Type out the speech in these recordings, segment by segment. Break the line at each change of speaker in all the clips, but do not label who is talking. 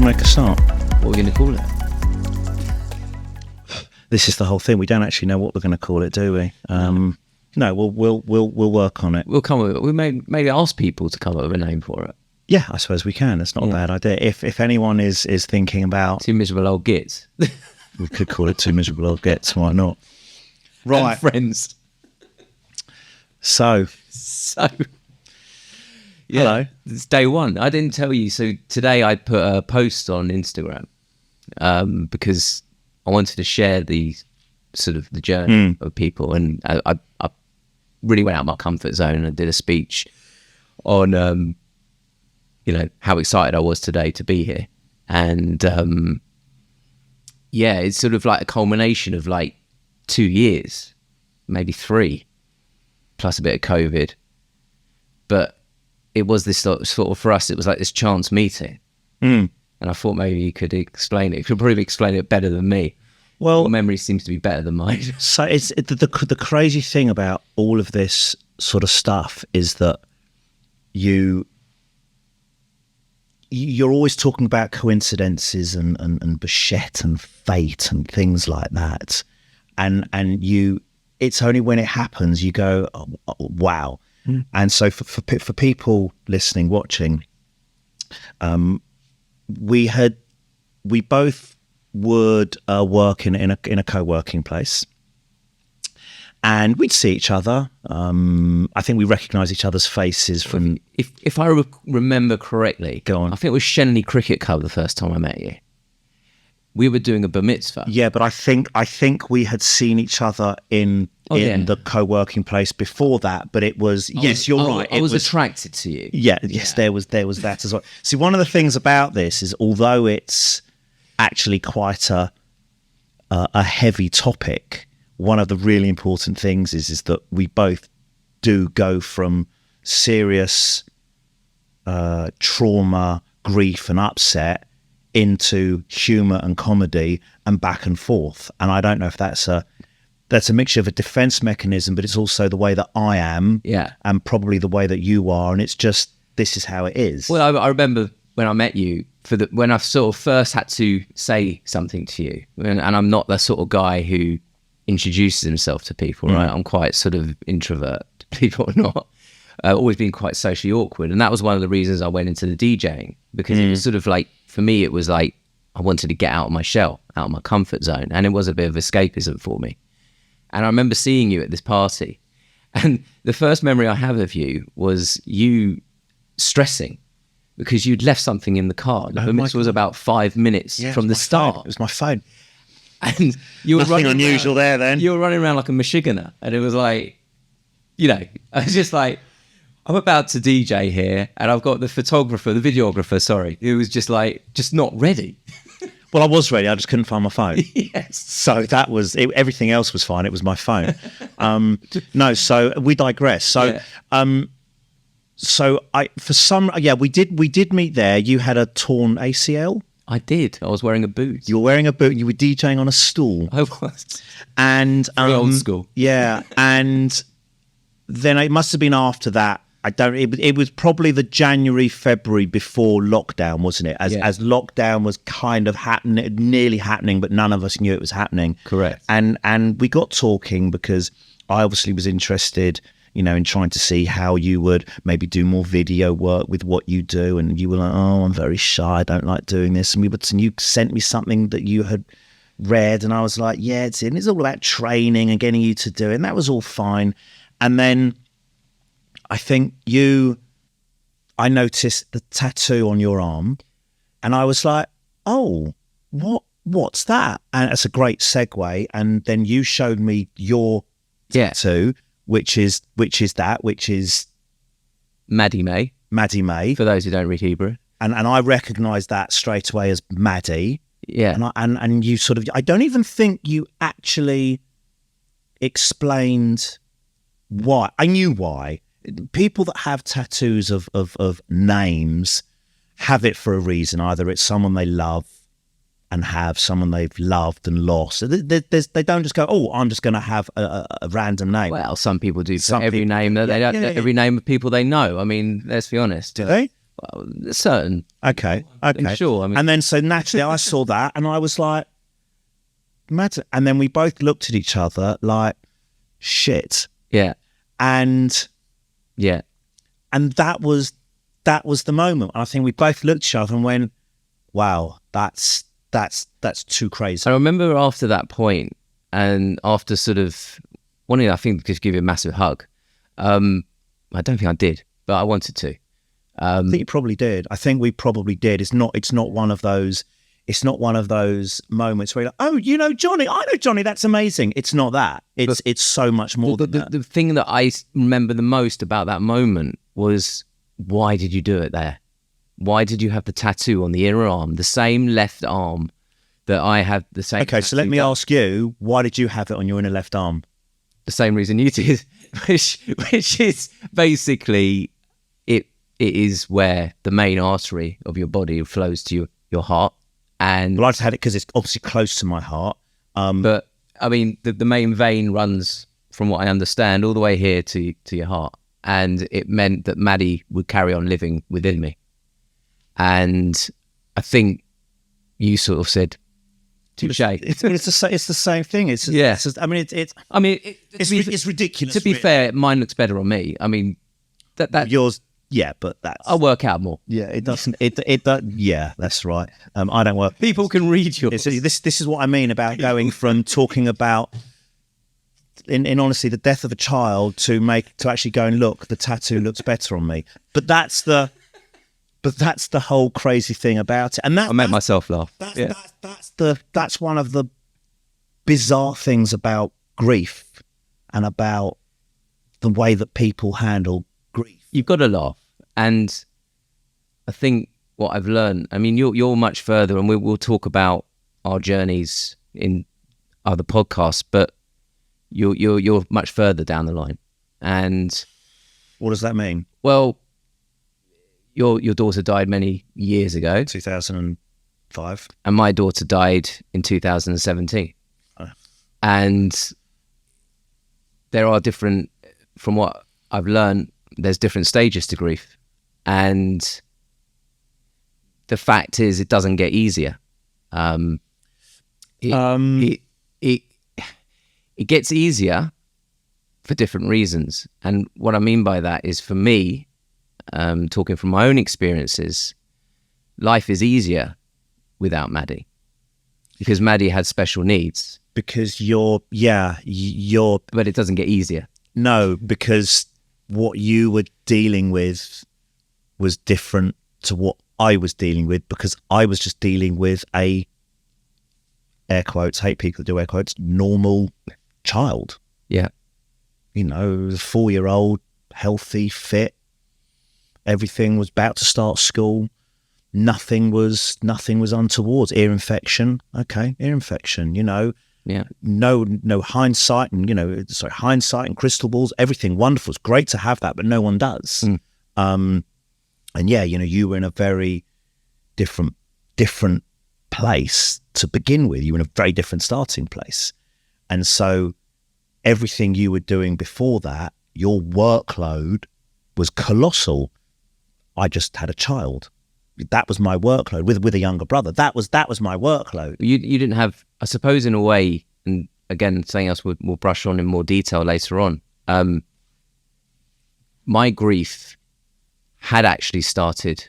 make a start?
What are we going to call it?
This is the whole thing. We don't actually know what we're going to call it, do we? No, we'll work on it.
We'll come with it. We may maybe ask people to come up with a name for it.
Yeah, I suppose we can. It's not a bad idea. If anyone is thinking about...
Two miserable old gits.
We could call it Two Miserable Old Gets, why not? Right.
And friends.
So.
Yeah,
hello.
It's day one. I didn't tell you. So today I put a post on Instagram because I wanted to share the sort of the journey of people. And I really went out of my comfort zone and did a speech on, how excited I was today to be here. And it's sort of like a culmination of like 2 years, maybe 3, plus a bit of COVID. But it was this sort of, for us, it was like this chance meeting. And I thought maybe you could explain it. You could probably explain it better than me. Well, your memory seems to be better than mine.
So it's the crazy thing about all of this sort of stuff is that you're always talking about coincidences and Bichette and fate and things like that. And it's only when it happens you go, oh, wow. And so for people listening, watching, we both would work in a co-working place, and we'd see each other. I think we recognise each other's faces from.
If I remember correctly,
go on.
I think it was Shenley Cricket Club the first time I met you. We were doing a bar mitzvah.
Yeah, but I think we had seen each other in the co-working place before that. But it was you're right.
I was attracted to you.
Yeah, yes, there was that as well. See, one of the things about this is, although it's actually quite a heavy topic, one of the really important things is that we both do go from serious trauma, grief, and upset into humour and comedy and back and forth. And I don't know if that's a mixture of a defence mechanism, but it's also the way that I am, and probably the way that you are. And it's just, this is how it is.
Well, I remember when I met you, when I sort of first had to say something to you, and I'm not the sort of guy who introduces himself to people, right? I'm quite sort of introvert, believe it or not. Always been quite socially awkward. And that was one of the reasons I went into the DJing, because it was sort of like, for me, it was like I wanted to get out of my shell, out of my comfort zone. And it was a bit of escapism for me. And I remember seeing you at this party. And the first memory I have of you was you stressing because you'd left something in the car. The mitzvah was about 5 minutes from the start.
Phone. It was my phone.
And you were
nothing unusual there then.
You were running around like a Michiganer. And it was like, I was just like, I'm about to DJ here, and I've got the videographer, who was just not ready.
Well, I was ready. I just couldn't find my phone.
Yes.
So that was it. Everything else was fine. It was my phone. No. So we digress. So, we did meet there. You had a torn ACL.
I did. I was wearing a boot.
You were wearing a boot. You were DJing on a stool.
I was.
And
old school.
Yeah, and then it must have been after that. It was probably the January, February before lockdown, wasn't it? As lockdown was kind of nearly happening, but none of us knew it was happening.
Correct.
And we got talking because I obviously was interested, in trying to see how you would maybe do more video work with what you do. And you were like, oh, I'm very shy. I don't like doing this. And you sent me something that you had read, and I was like, yeah, it's all about training and getting you to do it. And that was all fine. And then I think I noticed the tattoo on your arm, and I was like, oh, what's that? And it's a great segue. And then you showed me your tattoo, which is
Maddie May.
Maddie May.
For those who don't read Hebrew.
And I recognised that straight away as Maddie.
Yeah.
And you sort of, I don't even think you actually explained why. I knew why. People that have tattoos of names have it for a reason. Either it's someone they love and have, someone they've loved and lost. They don't just go, oh, I'm just going to have a random name.
Well, some people do. Every name that every name of people they know. I mean, let's be honest.
Do they?
certain.
Okay.
I'm sure. I mean,
And then so naturally I saw that and I was like, mad. And then we both looked at each other like, shit.
yeah,
And
yeah.
that was the moment. I think we both looked at each other and went, wow, that's too crazy.
I remember after that point, and after sort of wanting, I think, just give you a massive hug. I don't think I did, but I wanted to.
I think you probably did. I think we probably did. It's not one of those moments where you're like, oh, you know Johnny, I know Johnny, that's amazing. It's not that. It's so much more than that.
The thing that I remember the most about that moment was, why did you do it there? Why did you have the tattoo on the inner arm, the same left arm that I had the same?
Okay, so let me ask you, why did you have it on your inner left arm?
The same reason you did, which is basically it is where the main artery of your body flows to your heart. And
Well, I just had it because it's obviously close to my heart.
but I mean, the main vein runs, from what I understand, all the way here to your heart, and it meant that Maddie would carry on living within me. And I think you sort of said, touche.
It's the same thing. It's
Yeah.
It's just, I mean, it's it's ridiculous.
To be
really.
fair, mine looks better on me. I mean, that
Yours, yeah, but that's
I'll work out more.
yeah. It doesn't. It does. Yeah, that's right. I don't work.
People can read yours.
This is what I mean about going from talking about, in honesty, the death of a child to actually going, look, the tattoo looks better on me. But that's the whole crazy thing about it, and that
I made myself laugh.
that's one of the bizarre things about grief and about the way that people handle grief.
You've got to laugh. And I think what I've learned, I mean, you're much further, and we'll talk about our journeys in other podcasts, but you're much further down the line. And
What does that mean?
well, your daughter died many years ago,
2005.
and my daughter died in 2017.
Oh.
And there are different, from what I've learned, there's different stages to grief. And the fact is, it doesn't get easier. It gets easier for different reasons. And what I mean by that is, for me, talking from my own experiences, life is easier without Maddie, because Maddie had special needs.
Because you're
But it doesn't get easier.
no, because what you were dealing with was different to what I was dealing with, because I was just dealing with a, air quotes, hate people that do air quotes, normal child.
Yeah.
You know, a 4-year-old, healthy, fit. Everything was about to start school. Nothing was untoward. Ear infection. Okay, ear infection, you know.
Yeah.
No hindsight and, hindsight and crystal balls, everything wonderful. It's great to have that, but no one does. And yeah, you were in a very different place to begin with. You were in a very different starting place. And so everything you were doing before that, your workload was colossal. I just had a child. That was my workload with a younger brother. That was my workload.
You didn't have, I suppose, in a way, and again, something else we'll brush on in more detail later on. My grief had actually started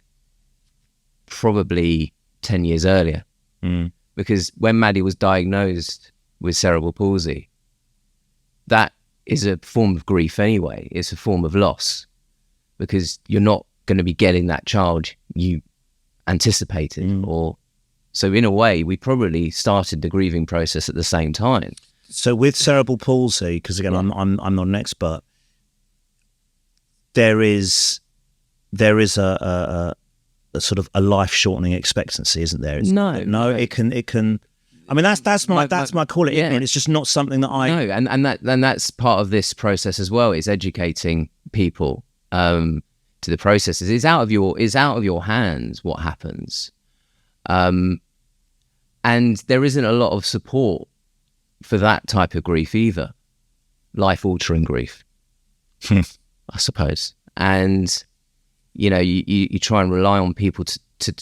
probably 10 years earlier, because when Maddie was diagnosed with cerebral palsy, that is a form of grief anyway. It's a form of loss, because you're not going to be getting that child you anticipated. Or so in a way, we probably started the grieving process at the same time.
So with cerebral palsy, because again, I'm not an expert, there is a sort of a life shortening expectancy, isn't there?
No.
It can. I mean, that's my call it.
Yeah.
It's just not something that I.
No, and that's part of this process as well. Is educating people to the processes. It's out of your hands what happens, and there isn't a lot of support for that type of grief either, life altering grief, I suppose. And you know, you try and rely on people to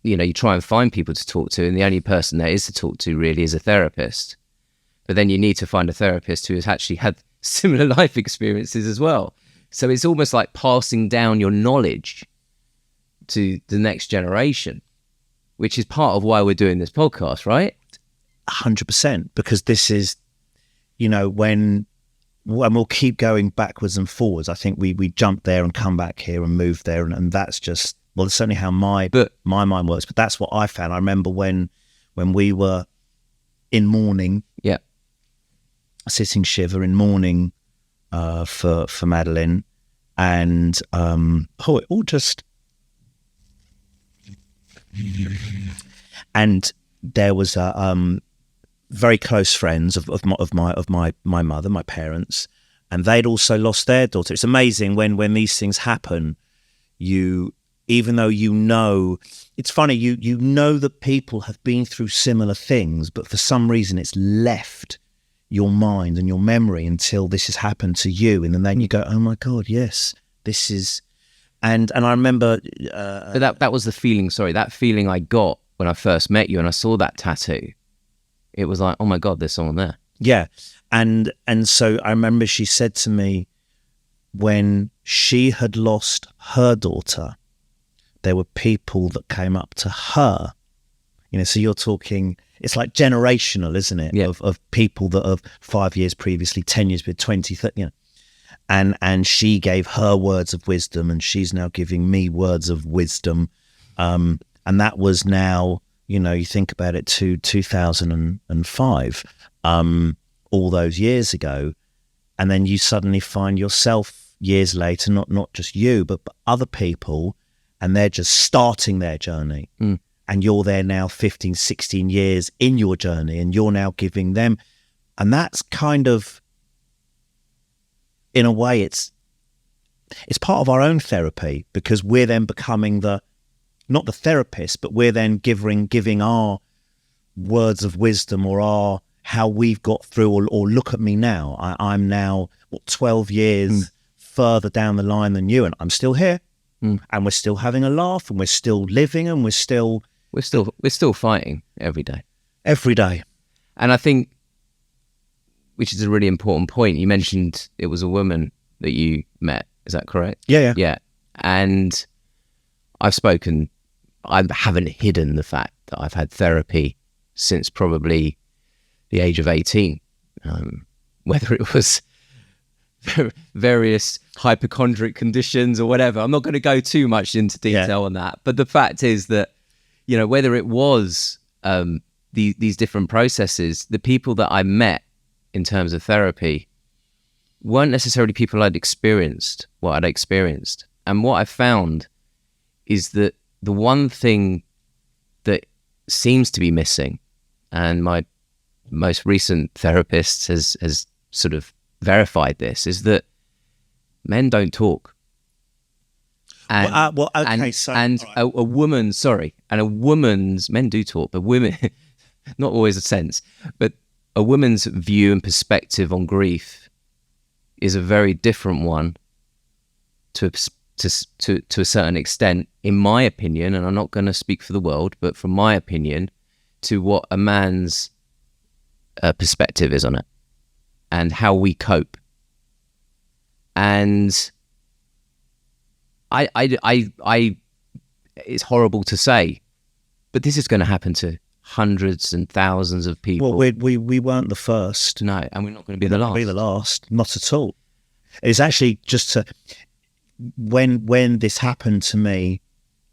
you know, you try and find people to talk to, and the only person there is to talk to really is a therapist. But then you need to find a therapist who has actually had similar life experiences as well. So it's almost like passing down your knowledge to the next generation, which is part of why we're doing this podcast, right?
100%, because this is, you know, when we'll keep going backwards and forwards. I think we jump there and come back here and move there, and that's just, well, it's certainly how my mind works. But that's what I found. I remember when we were in mourning,
yeah,
sitting shiver in mourning for Madeline, and it all just, and there was very close friends of my mother, my parents, and they'd also lost their daughter. It's amazing when these things happen, even though you know, it's funny, you know that people have been through similar things, but for some reason it's left your mind and your memory until this has happened to you, and then you go, oh my God, yes, this is, and I remember
but that was the feeling. Sorry, that feeling I got when I first met you and I saw that tattoo. It was like, oh my God, there's someone there.
Yeah, and so I remember she said to me, when she had lost her daughter, there were people that came up to her, you know, so you're talking, it's like generational, isn't it?
Yeah.
Of people that have 5 years previously, 10 years, 20, 30, you know, and she gave her words of wisdom, and she's now giving me words of wisdom. And that was now, you know, you think about it, to 2005, all those years ago. And then you suddenly find yourself years later, not just you, but other people, and they're just starting their journey. And you're there now 15, 16 years in your journey, and you're now giving them. And that's kind of, in a way, it's part of our own therapy, because we're then becoming not the therapist, but we're then giving our words of wisdom, or how we've got through, or look at me now. I'm now 12 years further down the line than you, and I'm still here, and we're still having a laugh, and we're still living, and we're still
fighting every day.
And
I think, which is a really important point, you mentioned it was a woman that you met. Is that correct?
Yeah.
And I haven't hidden the fact that I've had therapy since probably the age of 18, whether it was various hypochondriac conditions or whatever. I'm not going to go too much into detail on that. But the fact is that, you know, whether it was these different processes, the people that I met in terms of therapy weren't necessarily people I'd experienced what I'd experienced. And what I found is that the one thing that seems to be missing, and my most recent therapist has sort of verified this, is that men don't talk. And, a woman's, men do talk, but women, not always a sense, but a woman's view and perspective on grief is a very different one to a certain extent, in my opinion, and I'm not going to speak for the world, but from my opinion, to what a man's perspective is on it and how we cope. And I it's horrible to say, but this is going to happen to hundreds and thousands of people.
Well, we weren't the first.
No, and we're not going to be the last.
Not at all. It's actually just when this happened to me,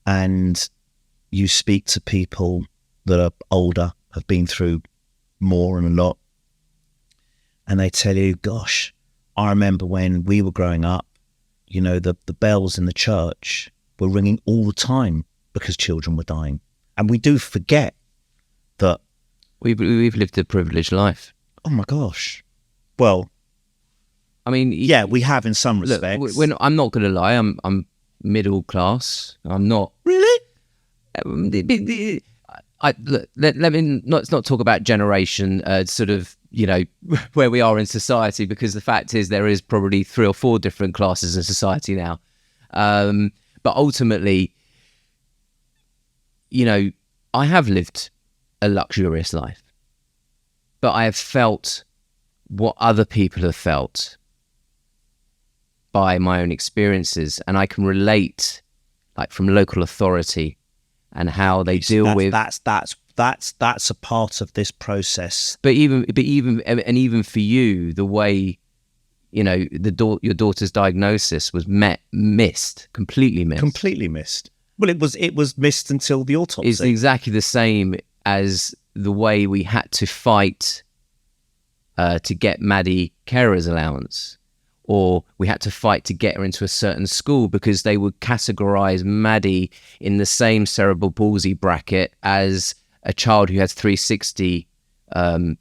and you speak to people that are older, have been through more and a lot, and they tell you, gosh, I remember when we were growing up, you know, the bells in the church were ringing all the time because children were dying. And we do forget that
we've lived a privileged life.
Oh my gosh. Well,
I mean,
yeah, we have in some respects.
Look, I'm not going to lie. I'm middle class. I'm not
really.
Let's not talk about generation, sort of, you know, where we are in society, because the fact is there is probably 3 or 4 different classes in society now. But ultimately, you know, I have lived a luxurious life, but I have felt what other people have felt by my own experiences, and I can relate, like, from local authority and how they deal with
that's a part of this process.
But even for you, the way, you know, your daughter's diagnosis was completely missed.
Well, it was missed until the autopsy.
It's exactly the same as the way we had to fight to get Maddie carer's allowance, or we had to fight to get her into a certain school because they would categorize Maddie in the same cerebral palsy bracket as a child who has 360 a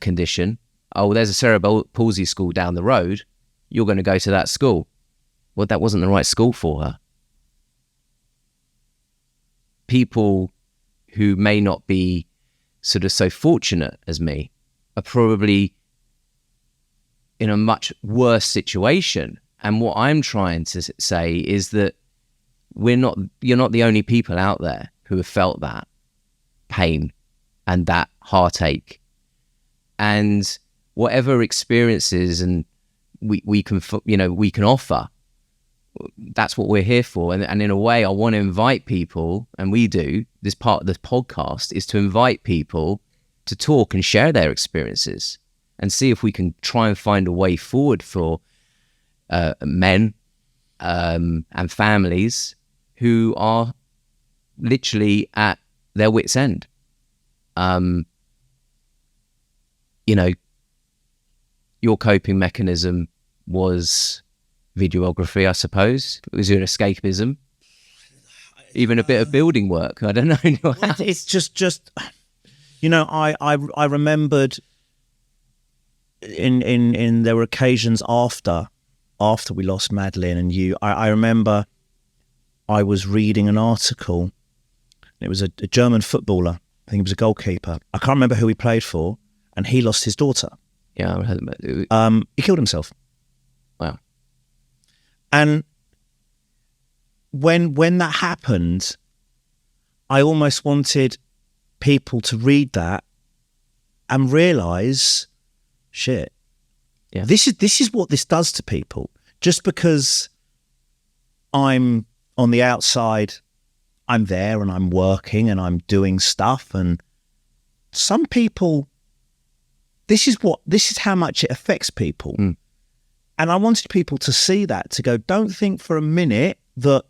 condition. Oh, there's a cerebral palsy school down the road. You're going to go to that school. Well, that wasn't the right school for her. People who may not be sort of so fortunate as me are probably in a much worse situation. And what I'm trying to say is that you're not the only people out there who have felt that pain and that heartache. And whatever experiences and we can offer, that's what we're here for. And in a way, I want to invite people, and we do, this part of this podcast is to invite people to talk and share their experiences and see if we can try and find a way forward for men and families who are literally at their wit's end. You know, your coping mechanism was videography, I suppose. It was your escapism. Even a bit of building work. I don't know.
It's just, you know, I remembered in there were occasions after we lost Madeline and you. I remember I was reading an article. It was a German footballer. I think he was a goalkeeper. I can't remember who he played for, and he lost his daughter.
Yeah, I heard about it.
He killed himself.
Wow.
And when that happened, I almost wanted people to read that and realise, shit,
yeah,
this is what this does to people. Just because I'm on the outside, I'm there and I'm working and I'm doing stuff, and some people, this is how much it affects people.
Mm.
And I wanted people to see that, to go, don't think for a minute that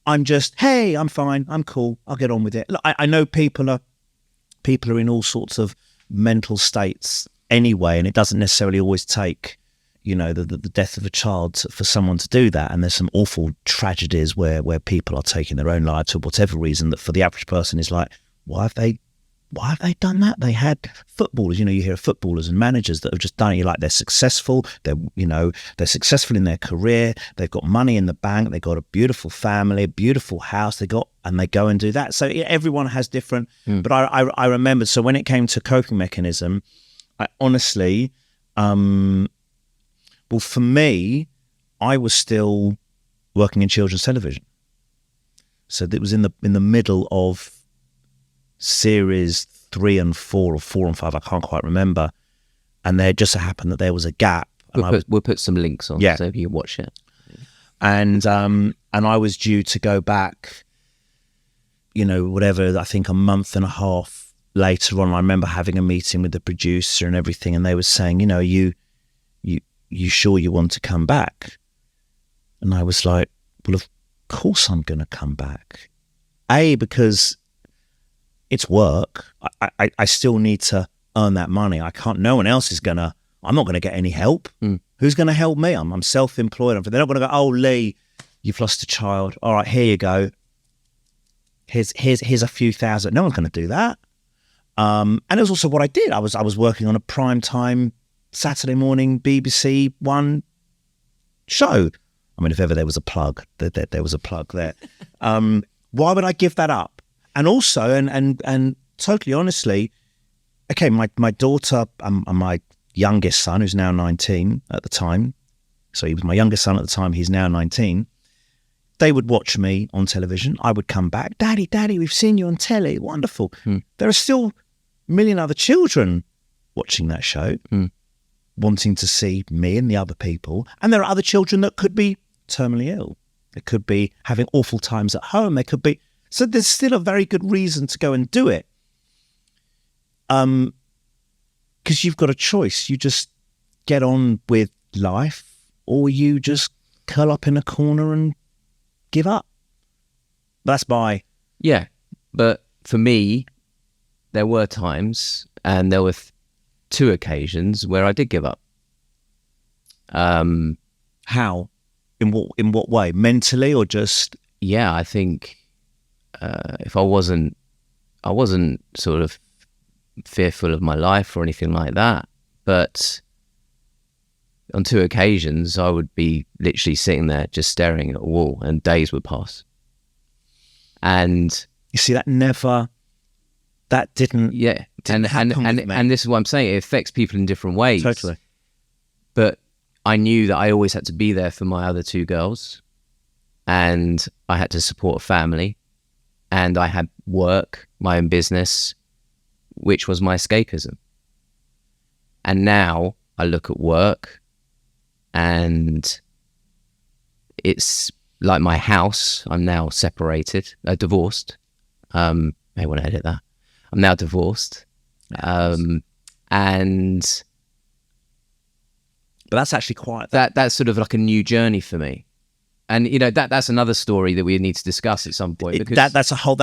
I'm just, hey, I'm fine, I'm cool, I'll get on with it. Look, I know people are in all sorts of mental states anyway, and it doesn't necessarily always take, you know, the death of a child for someone to do that. And there's some awful tragedies where people are taking their own lives for whatever reason, that for the average person is like, why have they done that? They had footballers, you know, you hear of footballers and managers that have just done it. You're like, they're successful, they're successful in their career, they've got money in the bank, they've got a beautiful family, a beautiful house, and they go and do that. So everyone has different, but I remember, so when it came to coping mechanism, I honestly, well, for me, I was still working in children's television. So it was in the middle of series 3 and 4 or 4 and 5, I can't quite remember, and there just happened that there was a gap.
We'll put some links on, so if you watch it.
And I was due to go back, you know, whatever, I think a month and a half later on. I remember having a meeting with the producer and everything, and they were saying, you know, you sure you want to come back? And I was like, well, of course I'm going to come back. Because it's work. I still need to earn that money. No one else is I'm not going to get any help. Who's going to help me? I'm self-employed. They're not going to go, oh, Lee, you've lost a child. All right, here you go. Here's a few thousand. No one's going to do that. And it was also what I did. I was working on a prime time Saturday morning BBC One show. I mean, if ever there was a plug, there was a plug there. Why would I give that up? And also, and totally honestly, okay, my daughter and my youngest son, who's now 19 at the time, so he was my youngest son at the time, he's now 19, they would watch me on television. I would come back, Daddy, we've seen you on telly. Wonderful. There are still a million other children watching that show, wanting to see me and the other people. And there are other children that could be terminally ill. They could be having awful times at home. They could be. So there's still a very good reason to go and do it. Because you've got a choice. You just get on with life, or you just curl up in a corner and give up. That's
Yeah, but for me, there were times, and there were two occasions where I did give up.
How? In what way? Mentally, or just?
Yeah, I think if I wasn't sort of fearful of my life or anything like that, but on two occasions I would be literally sitting there just staring at a wall, and days would pass. And
you see, that didn't.
Yeah, and this is what I'm saying. It affects people in different ways.
Totally.
But I knew that I always had to be there for my other two girls, and I had to support a family, and I had work, my own business, which was my escapism. And now I look at work, and it's like my house. I'm now separated, divorced. May want to edit that. I'm now divorced. And
but that's actually quite
that's sort of like a new journey for me. And you know, that's another story that we need to discuss at some point, because
that's a whole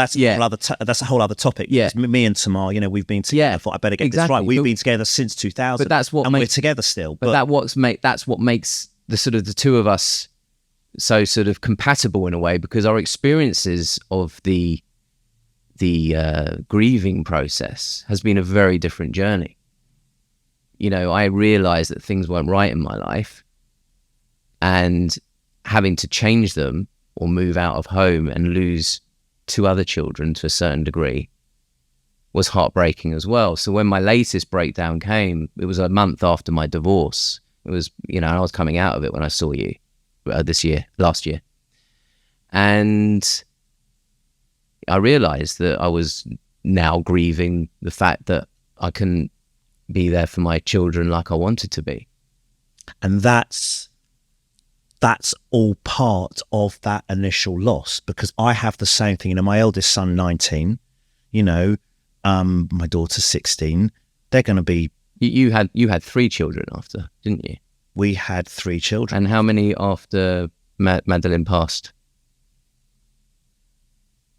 other topic.
Yeah,
me and Tamar, you know, we've been together. I thought I better get this right. We've been together since 2000,
but that's what
we're together still.
But that's what makes the sort of the two of us so sort of compatible in a way, because our experiences of the grieving process has been a very different journey. You know, I realized that things weren't right in my life, and having to change them or move out of home and lose two other children to a certain degree was heartbreaking as well. So when my latest breakdown came, it was a month after my divorce. It was, you know, I was coming out of it when I saw you last year. And I realized that I was now grieving the fact that I couldn't be there for my children like I wanted to be.
And that's all part of that initial loss, because I have the same thing. You know, my eldest son, 19, you know, my daughter's 16. They're going to be...
You had three children after, didn't you?
We had three children.
And how many after Madelene passed?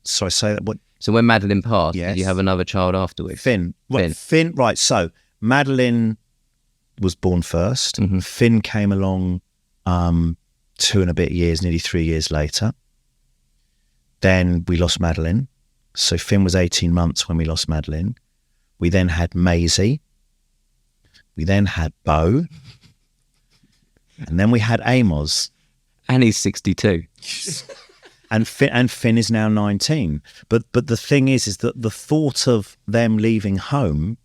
So I say that... What?
So when Madelene passed,
yes.
Did you have another child afterwards?
Finn. Right, so Madelene was born first. Mm-hmm. Finn came along 2 and a bit years, nearly 3 years later. Then we lost Madelene. So Finn was 18 months when we lost Madelene. We then had Maisie. We then had Bo. And then we had Amos.
And he's 62.
And Finn is now 19. But the thing is that the thought of them leaving home,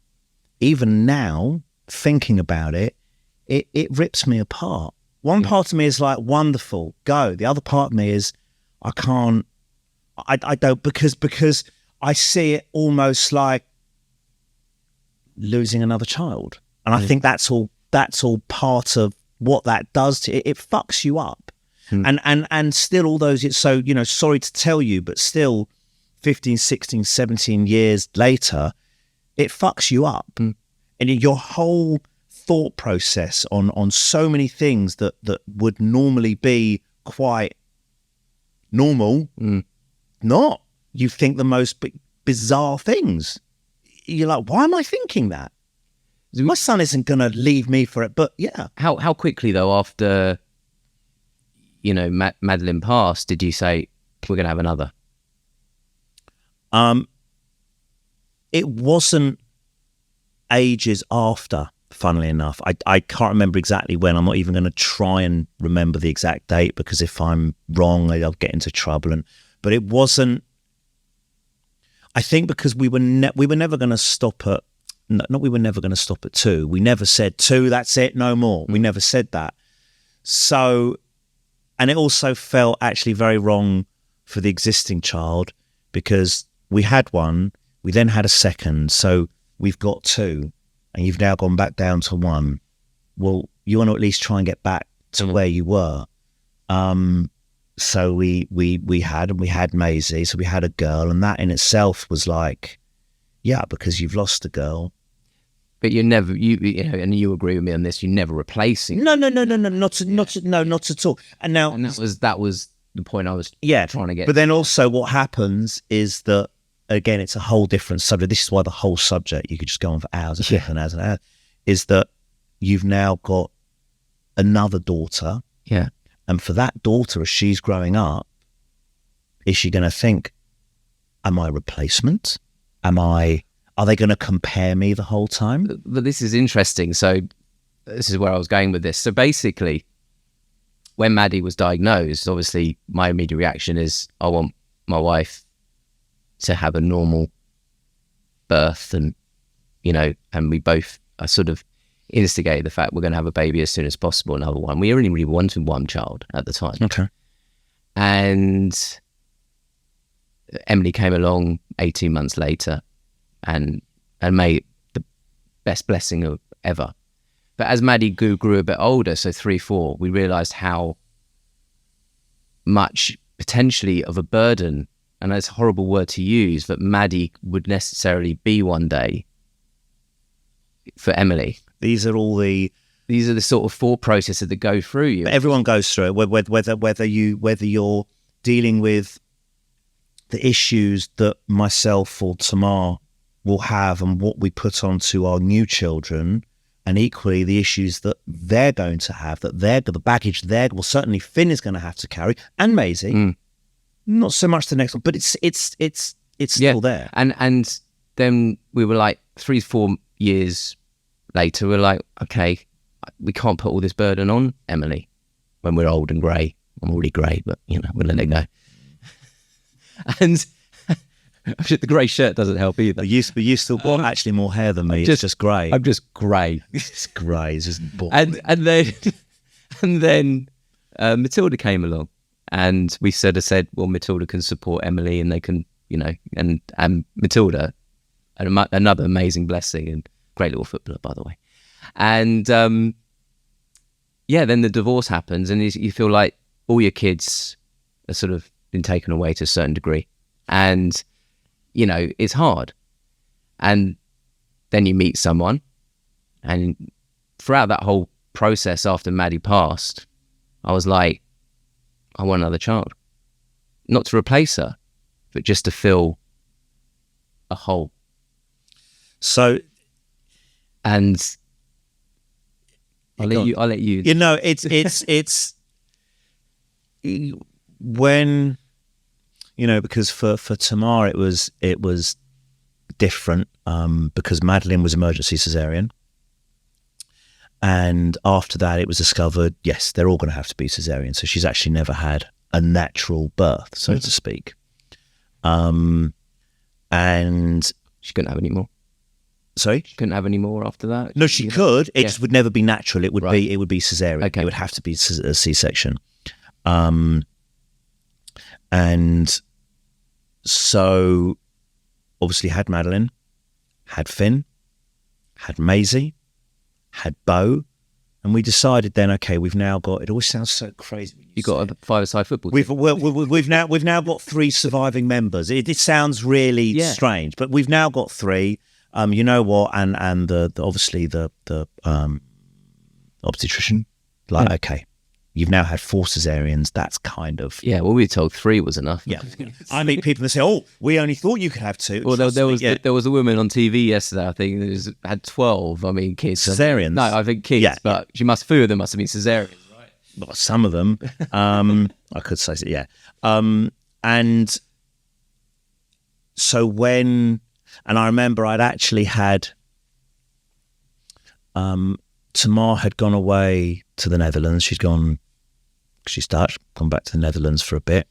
even now, thinking about it, it rips me apart. One part of me is like, wonderful, go. The other part of me is, I can't, I don't, because I see it almost like losing another child. And I think that's all part of what that does to it. It fucks you up. And still all those, it's so, you know, sorry to tell you, but still 15, 16, 17 years later, it fucks you up. And your whole thought process on so many things that would normally be quite normal, not. You think the most bizarre things. You're like, why am I thinking that? My son isn't going to leave me for it, but yeah.
How quickly though, after, you know, Madelene passed, did you say, we're going to have another?
It wasn't ages after, funnily enough. I can't remember exactly when. I'm not even going to try and remember the exact date, because if I'm wrong, I'll get into trouble. But it wasn't, I think, because we were never going to stop at, we were never going to stop at 2. We never said 2, that's it, no more. We never said that. So And it also felt actually very wrong for the existing child, because we had one, we then had a second, so we've got two, and you've now gone back down to one. Well, you want to at least try and get back to where you were. So we had Maisie, so we had a girl, and that in itself was like, yeah, because you've lost a girl.
But you're never, and you agree with me on this, you're never replacing.
No, not at all. And now,
and that was the point I was trying to get.
But then also what happens is that, again, it's a whole different subject. This is why the whole subject, you could just go on for hours and hours and hours, is that you've now got another daughter.
Yeah.
And for that daughter, as she's growing up, is she going to think, am I a replacement? Are they going to compare me the whole time?
But this is interesting. So this is where I was going with this. So basically, when Maddie was diagnosed, obviously my immediate reaction is I want my wife to have a normal birth, and, and we both are sort of instigated the fact we're going to have a baby as soon as possible, another one. We only really wanted one child at the time.
Okay.
And Emily came along 18 months later and made the best blessing of ever. But as Maddie grew a bit older, so 3, 4, we realised how much potentially of a burden, and that's a horrible word to use, that Maddie would necessarily be one day for Emily.
These are the
sort of thought processes that go through you.
But everyone goes through it, whether you're dealing with the issues that myself or Tamar will have and what we put onto our new children, and equally the issues that they're going to have, that the baggage well, certainly Finn is going to have to carry, and Maisie, not so much the next one, but it's still there.
And then we were like 3, 4 years later, we're like, okay, we can't put all this burden on Emily when we're old and grey. I'm already grey, but we'll let it go. And the grey shirt doesn't help either.
But you still got actually more hair than me. It's just grey.
I'm just grey.
It's grey. It's just boring.
And then Matilda came along, and we said, well, Matilda can support Emily, and they can, and Matilda, another amazing blessing, and great little footballer, by the way. And then the divorce happens, and you feel like all your kids are sort of been taken away to a certain degree, and it's hard. And then you meet someone, and throughout that whole process after Maddie passed, I was like, I want another child, not to replace her, but just to fill a hole.
So,
and I'll let you.
It's when, because for Tamar it was different, because Madeline was emergency cesarean, and after that it was discovered, yes, they're all going to have to be cesarean. So she's actually never had a natural birth, so to speak, and
she couldn't have any more.
Sorry?
She couldn't have any more after that?
No, she could. It just would never be natural. It would
Right.
be cesarean.
Okay.
It would have to be a C-section. And so obviously had Madeline, had Finn, had Maisie, had Bo, and we decided then, okay, we've now got, it always sounds so crazy.
You got a 5-a-side football team.
We've now got 3 surviving members. It sounds really strange, but we've now got 3. You know what? And the obviously the obstetrician, like, okay, you've now had 4 cesareans. That's kind of
well, we were told 3 was enough.
Yeah. I meet people that say, "Oh, we only thought you could have 2."
Well, there was a woman on TV yesterday, I think, that had 12. I mean, kids.
Cesareans.
No, I think kids.
Yeah,
but she must. Few of them must have been cesareans, right?
Well, some of them. I could say, yeah. And so when. And I remember I'd actually had, Tamar had gone away to the Netherlands. She's Dutch, gone back to the Netherlands for a bit.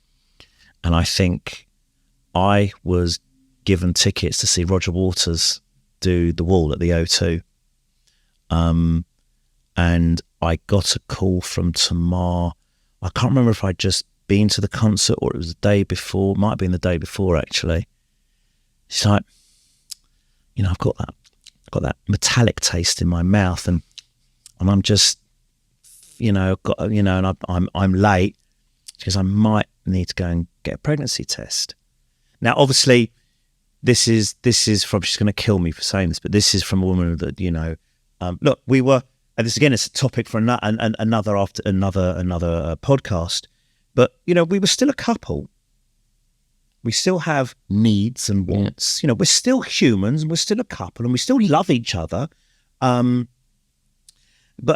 And I think I was given tickets to see Roger Waters do The Wall at the O2. And I got a call from Tamar, I can't remember if I'd just been to the concert or it was the day before. Might have been the day before, actually. She's like, I've got that metallic taste in my mouth, and I'm just, and I'm late. She goes, I might need to go and get a pregnancy test. Now, obviously, this is from, she's going to kill me for saying this, but this is from a woman that, look, we were, and this again is a topic for another podcast, but, we were still a couple. We still have needs and wants. We're still humans, and we're still a couple, and we still love each other. But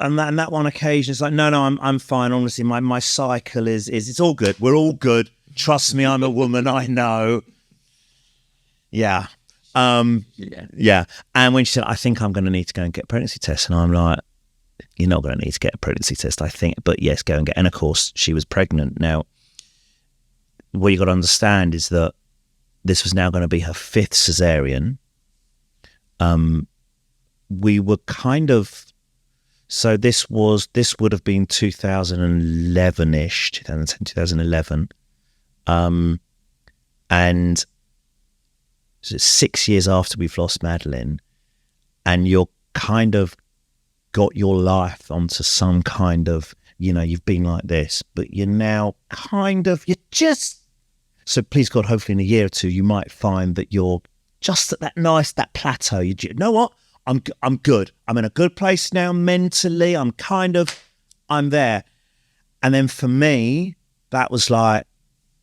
on that one occasion, it's like, no, I'm fine. Honestly, my cycle is it's all good. We're all good. Trust me, I'm a woman. I know. Yeah. Yeah. And when she said, I think I'm going to need to go and get a pregnancy test, and I'm like, you're not going to need to get a pregnancy test, I think, but yes, go and get. And of course, she was pregnant. Now, what you got to understand is that this was now going to be her 5th cesarean. We were kind of, so this would have been 2011-ish, 2010, 2011. And 6 years after we've lost Madeline, and you're kind of got your life onto some kind of, you've been like this, but you're now so please God, hopefully in a year or two, you might find that you're just at that plateau. You know what? I'm good. I'm in a good place now mentally. I'm there. And then for me, that was like,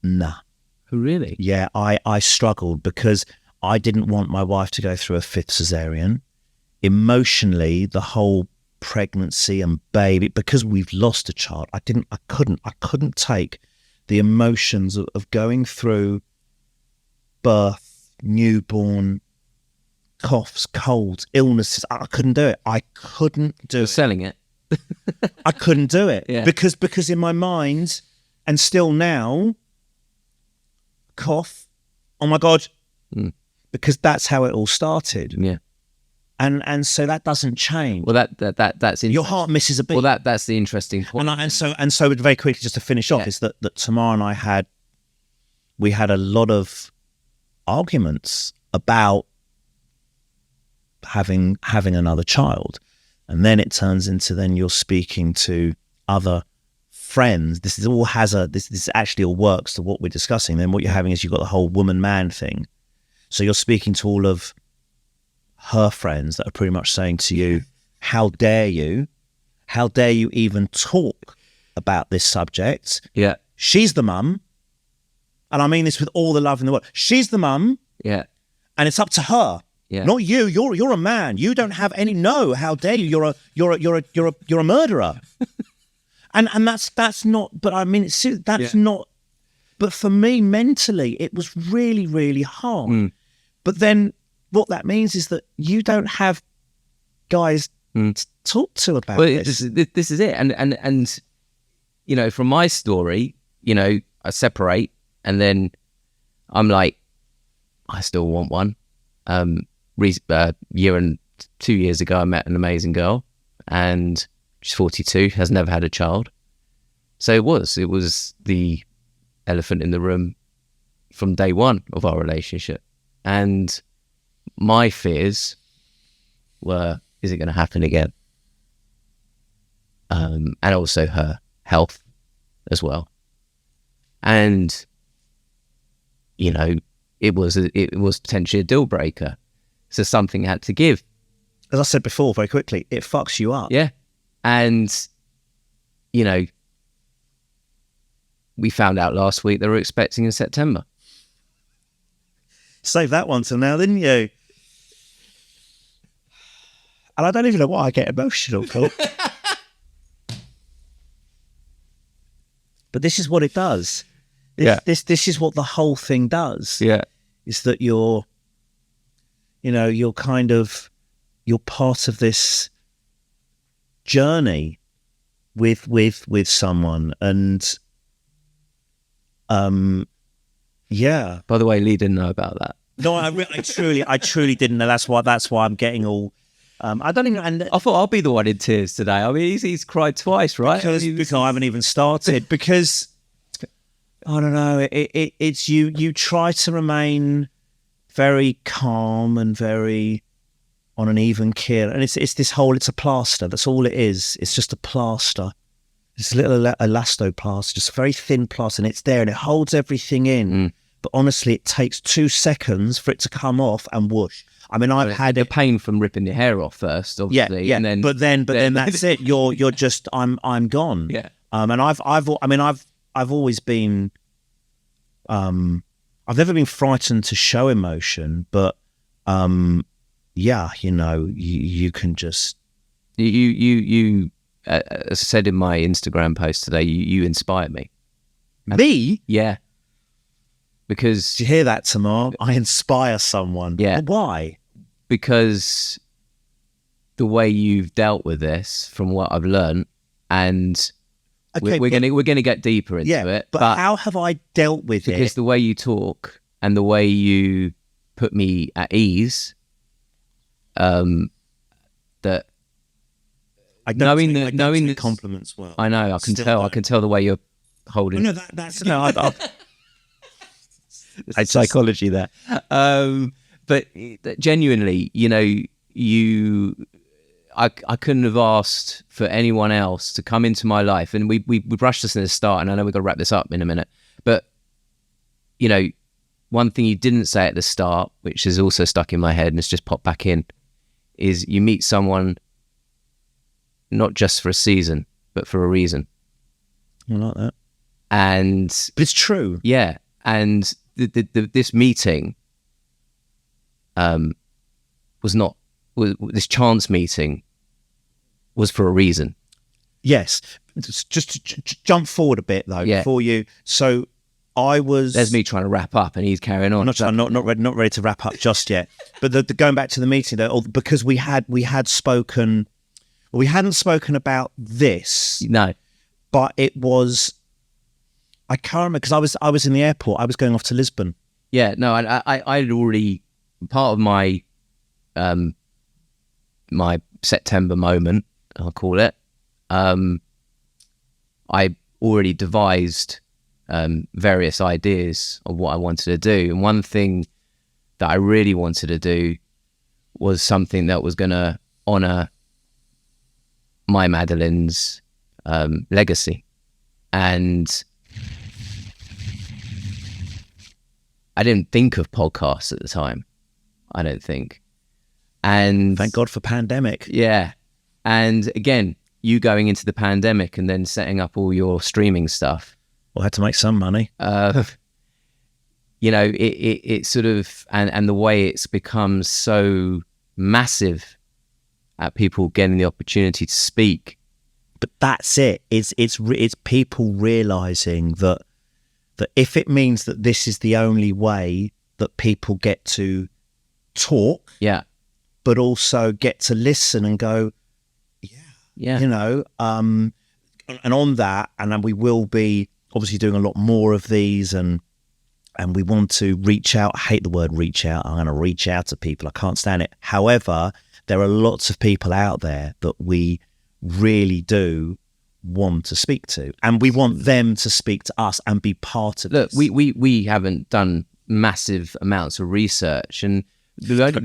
nah.
Oh, really?
Yeah, I struggled because I didn't want my wife to go through a 5th cesarean. Emotionally, the whole pregnancy and baby, because we've lost a child, I couldn't take the emotions of going through birth, newborn, coughs, colds, illnesses. I couldn't do it. I couldn't do it.
Selling it.
I couldn't do it.
Yeah.
Because in my mind, and still now, cough, oh my God, because that's how it all started.
Yeah.
And so that doesn't change.
Well, that's
your heart misses a beat.
Well, that's the interesting point.
And so very quickly, just to finish off, is that Tamar and I had a lot of arguments about having another child, and then it turns into then you're speaking to other friends. This actually all works to what we're discussing. Then what you're having is you've got the whole woman-man thing. So you're speaking to all of her friends that are pretty much saying to you, how dare you even talk about this subject?
Yeah.
She's the mum, and I mean this with all the love in the world. She's the mum.
Yeah.
And it's up to her.
Yeah.
Not you. You're a man. You don't have any. No. How dare you? You're a murderer. and that's not. But I mean, that's not. But for me, mentally, it was really, really hard. But then, what that means is that you don't have guys to talk to about this.
This is it. And from my story, I separate, and then I'm like, I still want one. Year and 2 years ago, I met an amazing girl, and she's 42, has never had a child. So it was the elephant in the room from day one of our relationship. And my fears were, is it going to happen again? And also her health as well. And, it was potentially a deal breaker. So something had to give.
As I said before, very quickly, it fucks you up.
Yeah. And, we found out last week they were expecting in September.
Save that one till now, didn't you? And I don't even know why I get emotional, Paul. But this is what it does. This is what the whole thing does.
Yeah.
Is that you're part of this journey with someone, and yeah.
By the way, Lee didn't know about that.
No, I truly didn't know. That's why I'm getting all I don't even. And
I thought I'll be the one in tears today. I mean, he's cried twice, right?
because I haven't even started. Because I don't know. It's you. You try to remain very calm and very on an even keel, and it's this whole. It's a plaster. That's all it is. It's just a plaster. It's a little elastoplaster, just a very thin plaster, and it's there, and it holds everything in. But honestly, it takes 2 seconds for it to come off, and whoosh. I mean, I've had
the pain from ripping your hair off first, obviously.
Yeah.
And then,
but then that's it. You're just I'm gone.
Yeah.
And I've always been I've never been frightened to show emotion, but yeah, you can just
you as I said in my Instagram post today, you inspired me.
Me?
Yeah. Because
did you hear that, Tamar? I inspire someone.
Yeah.
But why?
Because the way you've dealt with this, from what I've learned, and
okay,
we're gonna get deeper into it.
But how have I dealt with it?
Because the way you talk and the way you put me at ease, that
I don't
knowing
take compliments well.
I know. I can tell. I can tell the way you're holding.
No, that's no.
It's psychology there. But genuinely, I couldn't have asked for anyone else to come into my life. And we brushed this in the start, and I know we've got to wrap this up in a minute. But, one thing you didn't say at the start, which is also stuck in my head and it's just popped back in, is you meet someone not just for a season, but for a reason.
I like that.
But
it's true.
Yeah. And this meeting this chance meeting was for a reason.
Yes. Just to jump forward a bit though, before you. So I was.
There's me trying to wrap up, and he's carrying on.
Not ready to wrap up just yet. But the going back to the meeting though, because we had spoken. We hadn't spoken about this.
No.
But it was. I can't remember because I was in the airport. I was going off to Lisbon.
Yeah, no, I had already, part of my my September moment, I'll call it. I already devised various ideas of what I wanted to do, and one thing that I really wanted to do was something that was going to honour my Madelene's legacy, and I didn't think of podcasts at the time. I don't think. And
thank God for pandemic.
Yeah. And again, you going into the pandemic and then setting up all your streaming stuff.
Well, I had to make some money.
It sort of, and the way it's become so massive at people getting the opportunity to speak.
But that's it. It's people realising that if it means that this is the only way that people get to talk, but also get to listen and go, and on that, and then we will be obviously doing a lot more of these, and we want to reach out. I hate the word reach out. I'm going to reach out to people. I can't stand it. However, there are lots of people out there that we really do want to speak to, and we want them to speak to us and be part of
Look,
this.
we haven't done massive amounts of research, and you
only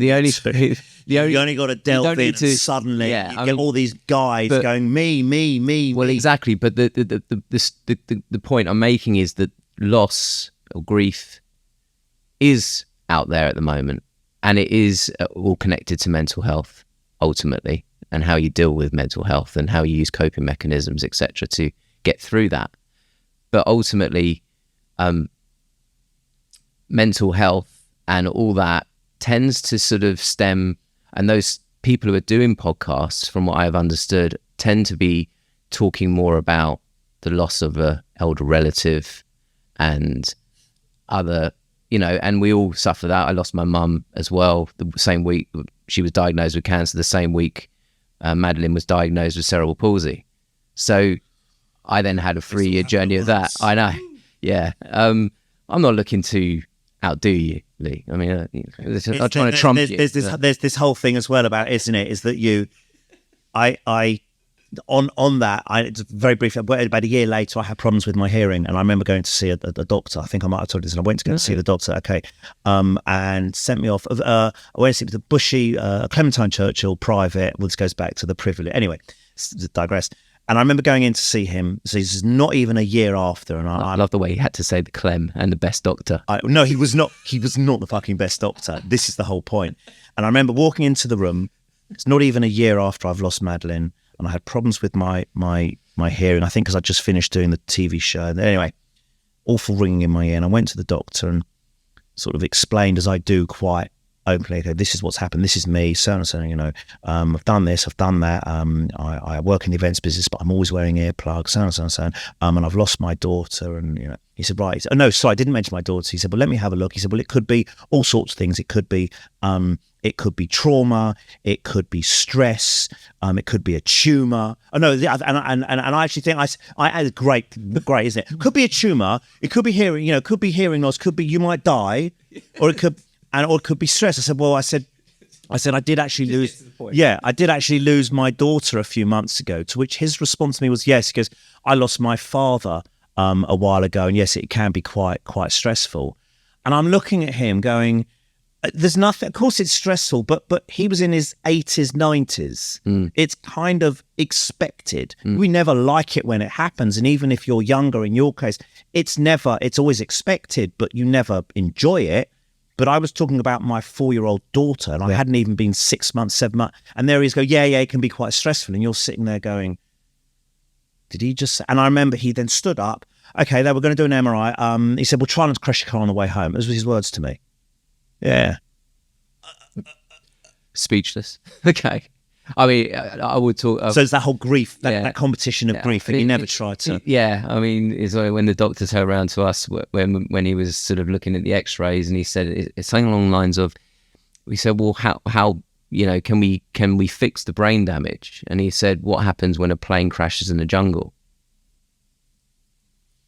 got to delve in, and suddenly you get all these guys going me.
Well, exactly. But the point I'm making is that loss or grief is out there at the moment, and it is all connected to mental health ultimately, and how you deal with mental health and how you use coping mechanisms, etc., to get through that. But ultimately, mental health and all that tends to sort of stem, and those people who are doing podcasts, from what I've understood, tend to be talking more about the loss of a elder relative and other, and we all suffer that. I lost my mum as well the same week she was diagnosed with cancer, the same week Madeline was diagnosed with cerebral palsy. So I then had a 3-year journey of that. I know. Yeah. I'm not looking to outdo you. Lee. I mean, I'm trying to trump you.
There's this whole thing as well about, isn't it? Is that on that, it's very brief. About a year later, I had problems with my hearing, and I remember going to see a doctor. I think I might have told you this. And I went to go see the doctor. Okay, and sent me off. I went to see the Bushy Clementine Churchill private. Well, this goes back to the privilege. Anyway, digress. And I remember going in to see him. So this is not even a year after. And
I love the way he had to say the Clem and the best doctor.
No, he was not. He was not the fucking best doctor. This is the whole point. And I remember walking into the room. It's not even a year after I've lost Madeline, and I had problems with my hearing. I think because I just finished doing the TV show. And anyway, awful ringing in my ear. And I went to the doctor and sort of explained, as I do quite openly, okay, this is what's happened, this is me, so and so, I've done this, I've done that, I work in the events business, but I'm always wearing earplugs, so and so and so, and I've lost my daughter. And he said, right, oh no, sorry, I didn't mention my daughter. He said, well, let me have a look. He said, well, it could be all sorts of things. It could be trauma, it could be stress, it could be a tumor. Oh no, and I actually think I had great, isn't it? Could be a tumor, it could be hearing, could be hearing loss, could be you might die, or it could be stress. I said, I did actually lose. Yeah, I did actually lose my daughter a few months ago. To which his response to me was, yes. He goes, I lost my father a while ago, and yes, it can be quite stressful. And I'm looking at him, going, there's nothing. Of course, it's stressful, but he was in his 80s, 90s. It's kind of expected. We never like it when it happens, and even if you're younger, in your case, it's always expected, but you never enjoy it. But I was talking about my 4-year-old daughter, and I hadn't even been 6 months, 7 months. And there he is, yeah, it can be quite stressful. And you're sitting there going, did he just... And I remember he then stood up. Okay, they were going to do an MRI. He said, well, try not to crash your car on the way home. Those were his words to me. Yeah.
Speechless. Okay. I mean, I would talk...
so it's that whole grief, that competition of grief, and you never tried to...
Yeah, I mean, it's like when the doctor turned around to us when he was sort of looking at the x-rays, and he said, it's something along the lines of, we said, well, how can we fix the brain damage? And he said, what happens when a plane crashes in the jungle?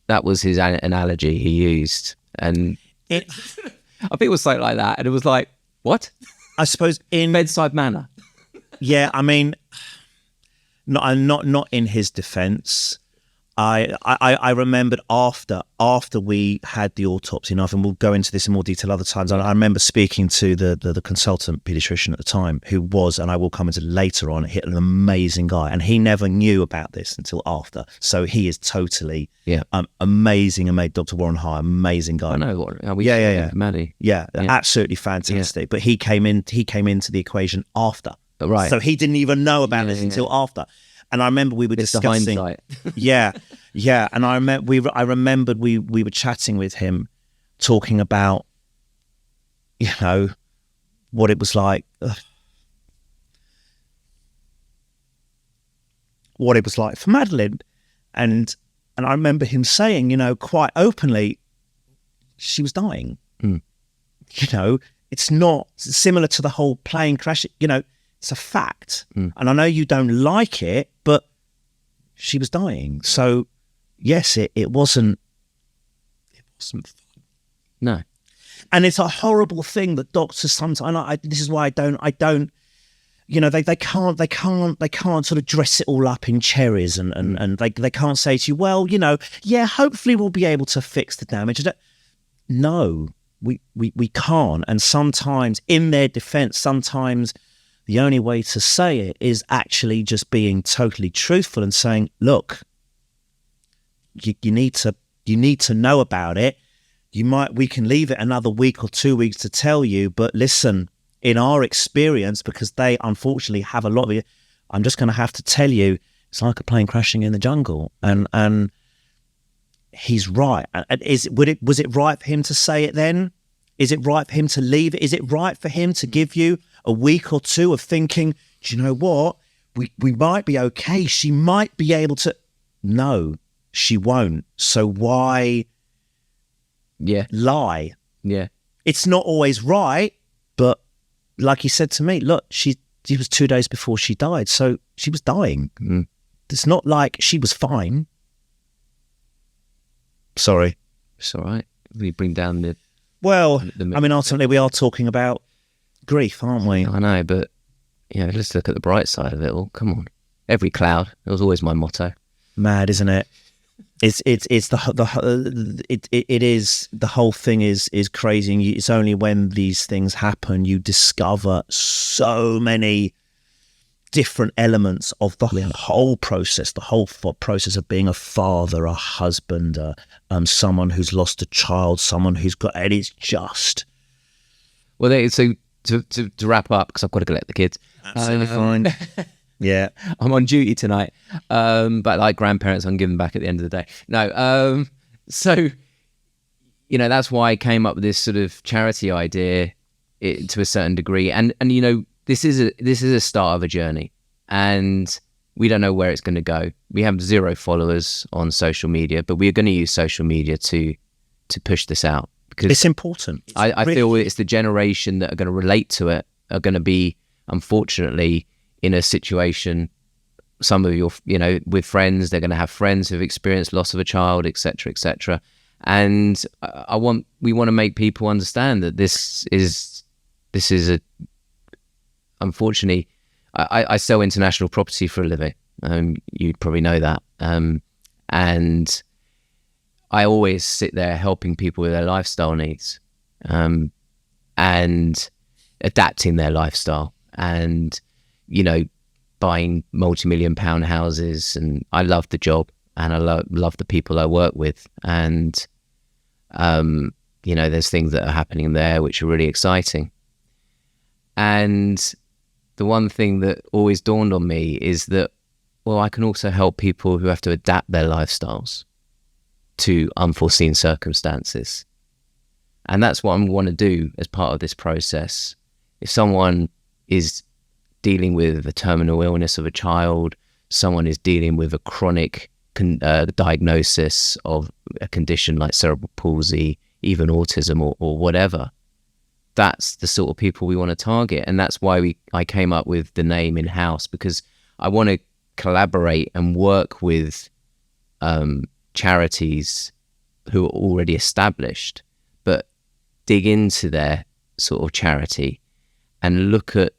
That was his analogy he used. And I think it was something like that. And it was like, what?
I suppose in...
Bedside manner.
Yeah, I mean, not in his defence. I remembered after we had the autopsy, and we'll go into this in more detail other times. I remember speaking to the consultant paediatrician at the time, who was, and I will come into later on, an amazing guy, and he never knew about this until after. So he is totally amazing. And made Dr. Warren High, amazing guy.
I know what.
Maddie. Yeah, absolutely fantastic. Yeah. But he came into the equation after.
Right.
So he didn't even know about this until after. And I remember we were discussing. Yeah. And I remembered we were chatting with him, talking about, what it was like. What it was like for Madeline. And I remember him saying, quite openly, she was dying. It's not similar to the whole plane crash, it's a fact. And I know you don't like it, but she was dying. So yes, it wasn't fun.
No.
And it's a horrible thing that doctors sometimes, this is why I don't, they can't sort of dress it all up in cherries and they can't say to you, well, hopefully we'll be able to fix the damage. No, we can't. And sometimes, in their defense, sometimes the only way to say it is actually just being totally truthful and saying, look, you need to know about it. We can leave it another week or 2 weeks to tell you, but listen, in our experience, because they unfortunately have a lot of it, I'm just going to have to tell you, it's like a plane crashing in the jungle. And he's right. And was it right for him to say it then? Is it right for him to leave it? Is it right for him to give you a week or two of thinking, do you know what? We might be okay. She might be able to. No, she won't. So why lie?
Yeah.
It's not always right, but like he said to me, look, it was 2 days before she died, so she was dying. It's not like she was fine. Sorry.
It's all right. We bring down the...
Well, I mean, ultimately, we are talking about grief, aren't we?
I know, but let's look at the bright side of it all. Come on, every cloud. It was always my motto.
Mad, isn't it? It is, the whole thing is crazy. And it's only when these things happen you discover so many different elements of the whole process, process of being a father, a husband, someone who's lost a child, someone who's got, and it's just.
Well, so to wrap up, because I've got to collect the kids.
Absolutely fine. Yeah,
I'm on duty tonight, but like grandparents, I'm giving back at the end of the day. No, so that's why I came up with this sort of charity idea, to a certain degree, and this is a start of a journey, and we don't know where it's going to go. We have 0 followers on social media, but we are going to use social media to push this out, because
it's important.
I feel it's the generation that are going to relate to it are going to be, unfortunately, in a situation, some of your, with friends, they're going to have friends who've experienced loss of a child, etc., etc. And we want to make people understand that this is unfortunately, I sell international property for a living. You'd probably know that. And I always sit there helping people with their lifestyle needs, and adapting their lifestyle, and buying multi-million-pound houses. And I love the job, and I love the people I work with, and there's things that are happening there which are really exciting. And the one thing that always dawned on me is that, well, I can also help people who have to adapt their lifestyles to unforeseen circumstances. And that's what I want to do as part of this process. If someone is dealing with a terminal illness of a child, someone is dealing with a chronic diagnosis of a condition like cerebral palsy, even autism or whatever, that's the sort of people we want to target. And that's why I came up with the name In-House, because I want to collaborate and work with charities who are already established, but dig into their sort of charity and look at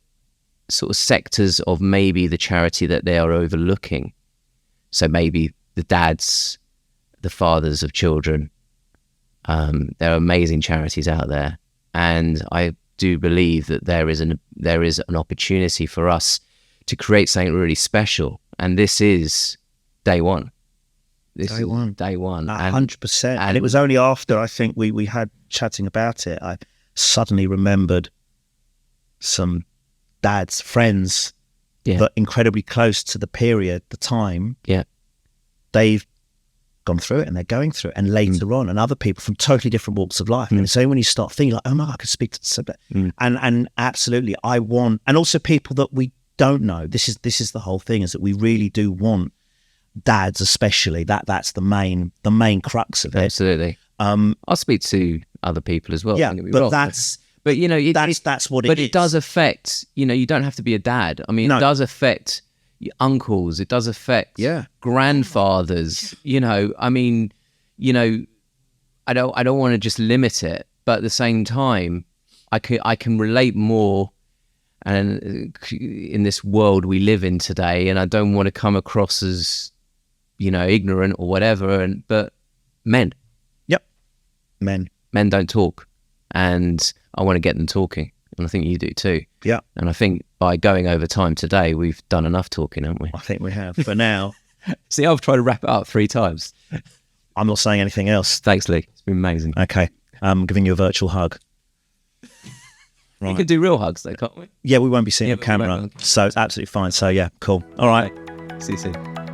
sort of sectors of maybe the charity that they are overlooking. So maybe the dads, the fathers of children. There are amazing charities out there, and I do believe that there is an opportunity for us to create something really special. And this is day one. Day one.
100%. And it was only after, I think, we had chatting about it, I suddenly remembered some dad's friends that incredibly close to the period, the time.
Yeah. They've
gone through it, and they're going through it, and later on, and other people from totally different walks of life. And so when you start thinking like, oh my God, I could speak to somebody. And absolutely, I want, and also people that we don't know. This is the whole thing, is that we really do want dads, especially. That's the main crux of it.
Absolutely. I'll speak to other people as well.
Yeah, but that's what it is.
But it does affect. You don't have to be a dad. I mean, it does affect your uncles. It does affect grandfathers. I mean, I don't want to just limit it, but at the same time, I can relate more. And in this world we live in today, and I don't want to come across as ignorant or whatever. But men, men don't talk, and I want to get them talking, and I think you do too.
Yeah.
And I think by going over time today, we've done enough talking, haven't we?
I think we have for now.
See, I've tried to wrap it up 3 times.
I'm not saying anything else.
Thanks, Lee. It's been amazing.
Okay, I'm giving you a virtual hug.
Right. We can do real hugs though, can't we?
Yeah, we won't be seeing on camera, so it's absolutely fine. So yeah, cool. All right.
See you soon.